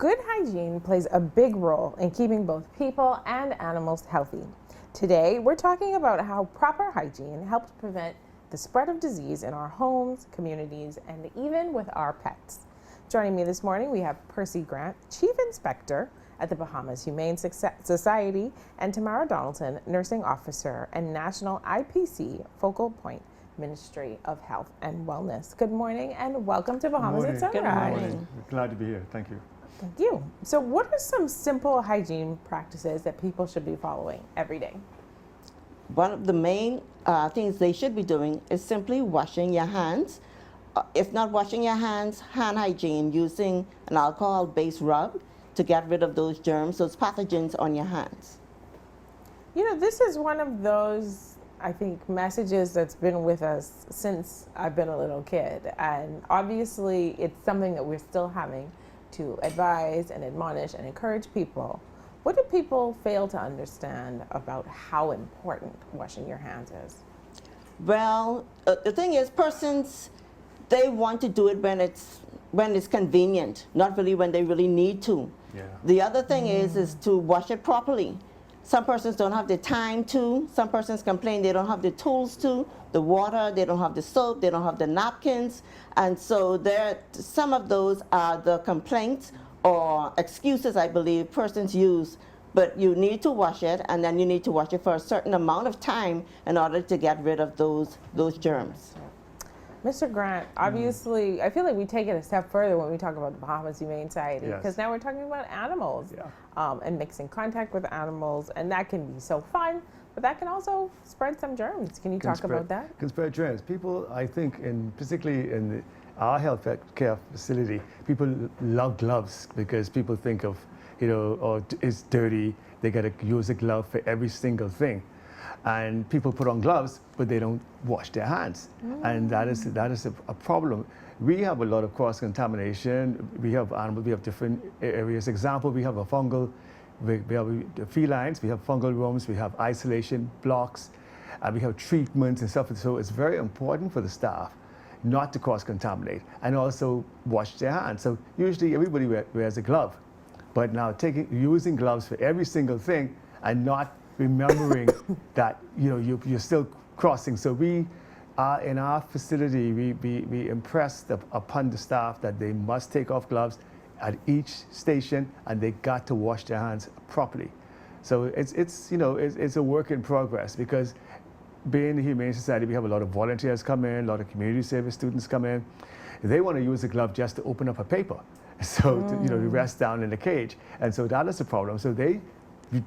good hygiene plays a big role in keeping both people and animals healthy. Today, we're talking about how proper hygiene helps prevent the spread of disease in our homes, communities, and even with our pets. Joining me this morning, we have Percy Grant, Chief Inspector at the Bahamas Humane Society, and Tamara Donaldson, Nursing Officer and National IPC Focal Point Ministry of Health and Wellness. Good morning and welcome to Bahamas at Sunrise. Good morning. Glad to be here. Thank you. Thank you. So what are some simple hygiene practices that people should be following every day? One of the main things they should be doing is simply washing your hands. If not washing your hands, hand hygiene using an alcohol-based rub to get rid of those germs, those pathogens on your hands. You know, this is one of those, I think, messages that's been with us since I've been a little kid. And obviously, it's something that we're still having to advise and admonish and encourage people. What do people fail to understand about how important washing your hands is? Well, the thing is, persons, they want to do it when it's convenient, not really when they really need to. Yeah. The other thing is to wash it properly. Some persons don't have the time to. Some persons complain they don't have the tools to, the water, they don't have the soap, they don't have the napkins. And so some of those are the complaints or excuses, I believe, persons use. But you need to wash it, and then you need to wash it for a certain amount of time in order to get rid of those germs. Mr. Grant, obviously, I feel like we take it a step further when we talk about the Bahamas Humane Society, because Yes. now we're talking about animals and mixing contact with animals, and that can be so fun, but that can also spread some germs. Can you talk about that? Can spread germs. People, I think, particularly in our health care facility, people love gloves because people think of, oh, it's dirty, they got to use a glove for every single thing. And people put on gloves, but they don't wash their hands. And that is a problem. We have a lot of cross-contamination. We have animals, we have different areas. Example, we have we have felines, we have fungal rooms, we have isolation blocks, we have treatments and stuff. So it's very important for the staff not to cross-contaminate and also wash their hands. So usually everybody wears a glove, but now using gloves for every single thing and not remembering that you're still crossing. So we are in our facility, we impressed upon the staff that they must take off gloves at each station and they got to wash their hands properly. So it's a work in progress, because being the Humane Society, we have a lot of volunteers come in, a lot of community service students come in. They want to use a glove just to open up a paper, so to rest down in the cage. And so that is a problem. So they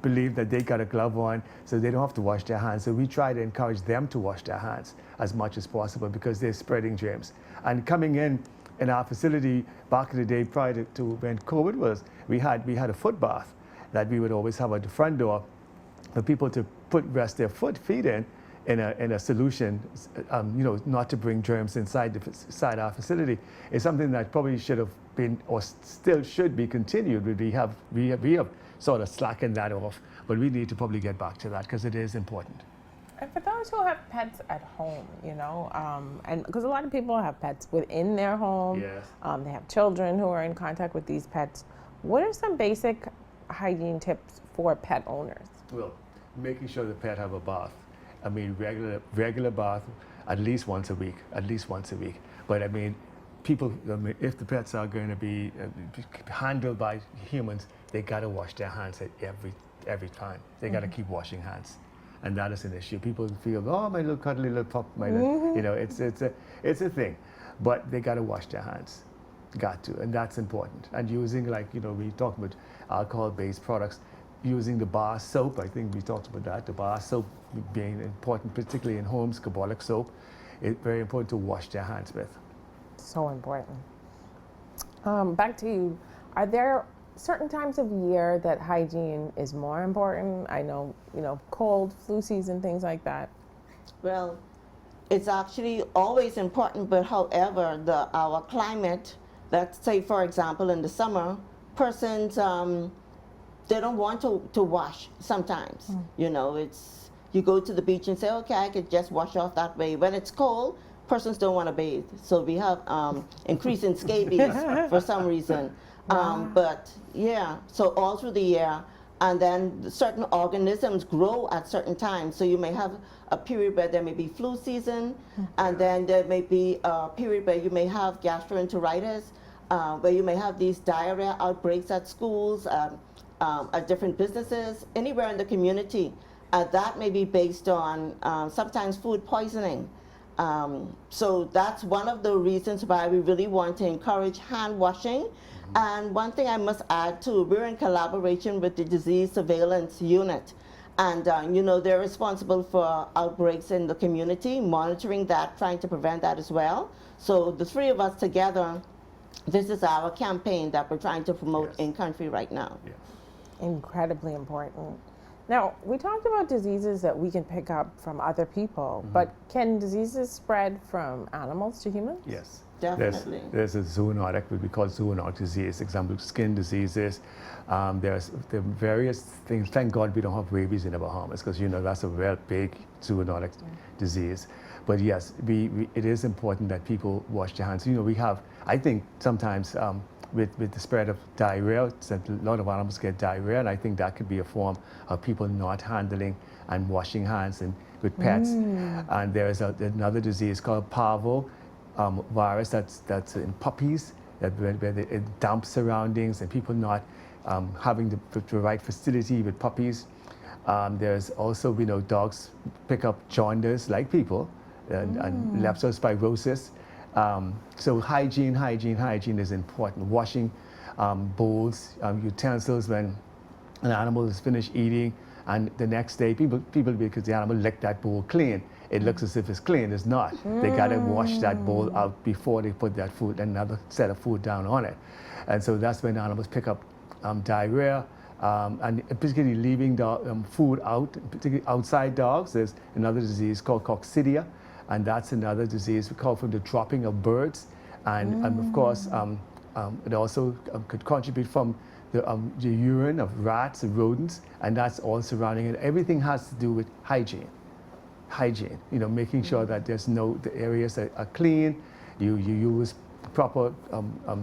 believe that they got a glove on, so they don't have to wash their hands. So we try to encourage them to wash their hands as much as possible, because they're spreading germs. And coming in our facility back in the day prior to when COVID was, we had a foot bath that we would always have at the front door for people to rest their feet in a solution, not to bring germs inside our facility. It's something that probably should have been, or still should be, continued. We have sort of slackened that off, but we need to probably get back to that because it is important. And for those who have pets at home, and because a lot of people have pets within their home, Yes. They have children who are in contact with these pets. What are some basic hygiene tips for pet owners? Well, making sure the pet have a bath. I mean, regular bath at least once a week. But I mean, if the pets are going to be handled by humans, they got to wash their hands every time. They got to keep washing hands, and that is an issue. People feel, oh, my little cuddly little pup, it's a thing, but they got to wash their hands, got to, and that's important. And using, we talked about alcohol-based products, using the bar soap. I think we talked about that. The bar soap being important, particularly in homes, carbolic soap. It's very important to wash their hands with. So important. Back to you. Are there certain times of year that hygiene is more important? I know, cold, flu season, things like that. Well, it's actually always important, but however, our climate, let's say, for example, in the summer, persons, they don't want to wash sometimes. You go to the beach and say, okay, I could just wash off that way. When it's cold, persons don't want to bathe. So we have increase in scabies for some reason. But yeah, so all through the year, and then certain organisms grow at certain times. So you may have a period where there may be flu season, and then there may be a period where you may have gastroenteritis, where you may have these diarrhea outbreaks at schools, at different businesses, anywhere in the community. That may be based on sometimes food poisoning. So that's one of the reasons why we really want to encourage hand washing. And one thing I must add too, we're in collaboration with the Disease Surveillance Unit. And they're responsible for outbreaks in the community, monitoring that, trying to prevent that as well. So the three of us together, this is our campaign that we're trying to promote in country right now. Yes. Incredibly important. Now, we talked about diseases that we can pick up from other people, but can diseases spread from animals to humans? Yes. Definitely. There's a zoonotic, what we call zoonotic disease, example, skin diseases. There's the various things. Thank God we don't have rabies in the Bahamas, because that's a real big zoonotic disease. But yes, it is important that people wash their hands. We have, I think sometimes with the spread of diarrhea, a lot of animals get diarrhea, and I think that could be a form of people not handling and washing hands and with pets. And there's another disease called parvo virus that's in puppies, where in damp surroundings and people not having the right facility with puppies. There's also, dogs pick up jaundice like people, and leptospirosis. So hygiene is important. Washing bowls, utensils when an animal is finished eating, and the next day people because the animal licked that bowl clean, it looks as if it's clean. It's not. They gotta wash that bowl out before they put that food, another set of food down on it. And so that's when animals pick up diarrhea, and particularly leaving food out, particularly outside dogs. There's another disease called coccidia, and that's another disease we call from the dropping of birds. And of course, it also could contribute from the urine of rats and rodents, and that's all surrounding it. Everything has to do with hygiene. Making sure that the areas are clean. You use proper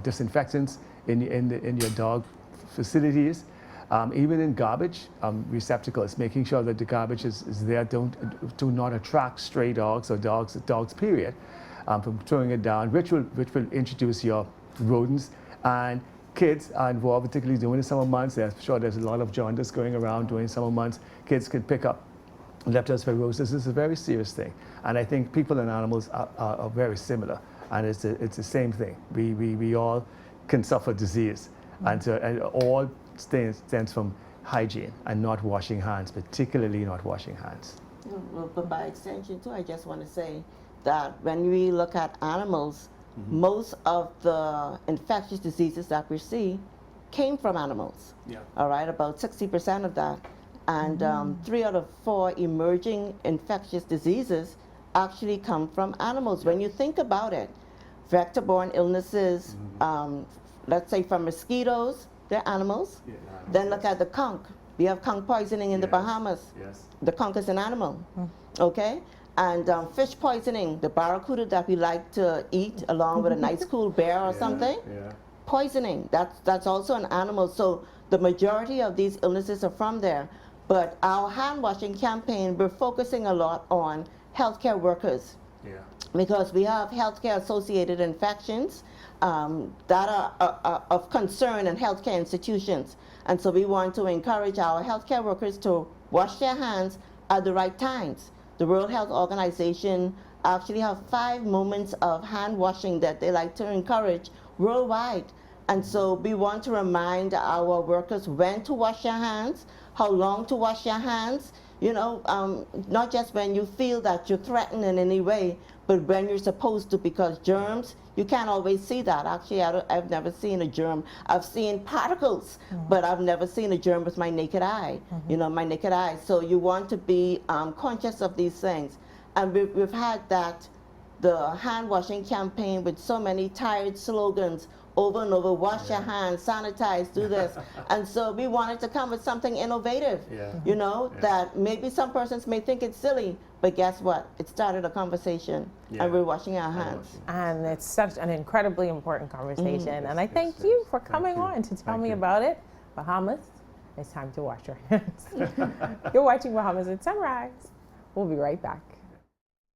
disinfectants in your dog facilities. Even in garbage receptacles, making sure that the garbage is there. Do not attract stray dogs or dogs period, from throwing it down, which will introduce your rodents. And kids are involved, particularly during the summer months. I'm sure there's a lot of jaundice going around during summer months. Kids can pick up leptospirosis. Is a very serious thing, and I think people and animals are very similar, and it's the same thing. We all can suffer disease, and all stems from hygiene and not washing hands, particularly not washing hands. Well, but by extension too, I just want to say that when we look at animals, most of the infectious diseases that we see came from animals. Yeah. All right, about 60% of that. And 3 out of 4 emerging infectious diseases actually come from animals. When you think about it, vector-borne illnesses, let's say from mosquitoes, they're animals. Yeah, Then look at the conch. We have conch poisoning in the Bahamas. Yes. The conch is an animal, okay? And fish poisoning, the barracuda that we like to eat along with a nice cool bear or something, poisoning, that's also an animal. So the majority of these illnesses are from there. But our hand washing campaign, we're focusing a lot on healthcare workers. Yeah. Because we have healthcare associated infections that are of concern in healthcare institutions. And so we want to encourage our healthcare workers to wash their hands at the right times. The World Health Organization actually have 5 moments of hand washing that they like to encourage worldwide. And so we want to remind our workers when to wash their hands, how long to wash your hands, not just when you feel that you're threatened in any way, but when you're supposed to, because germs, you can't always see that. Actually, I've never seen a germ. I've seen particles, but I've never seen a germ with my naked eye, my naked eye. So you want to be conscious of these things. And we've had the hand washing campaign with so many tired slogans over and over, wash your hands, sanitize, do this. And so we wanted to come with something innovative, that maybe some persons may think it's silly, But guess what? It started a conversation, Yeah. and we're washing our hands. And it's such an incredibly important conversation. And I thank you for coming on to tell me about it. Bahamas, it's time to wash your hands. You're watching Bahamas at Sunrise. We'll be right back.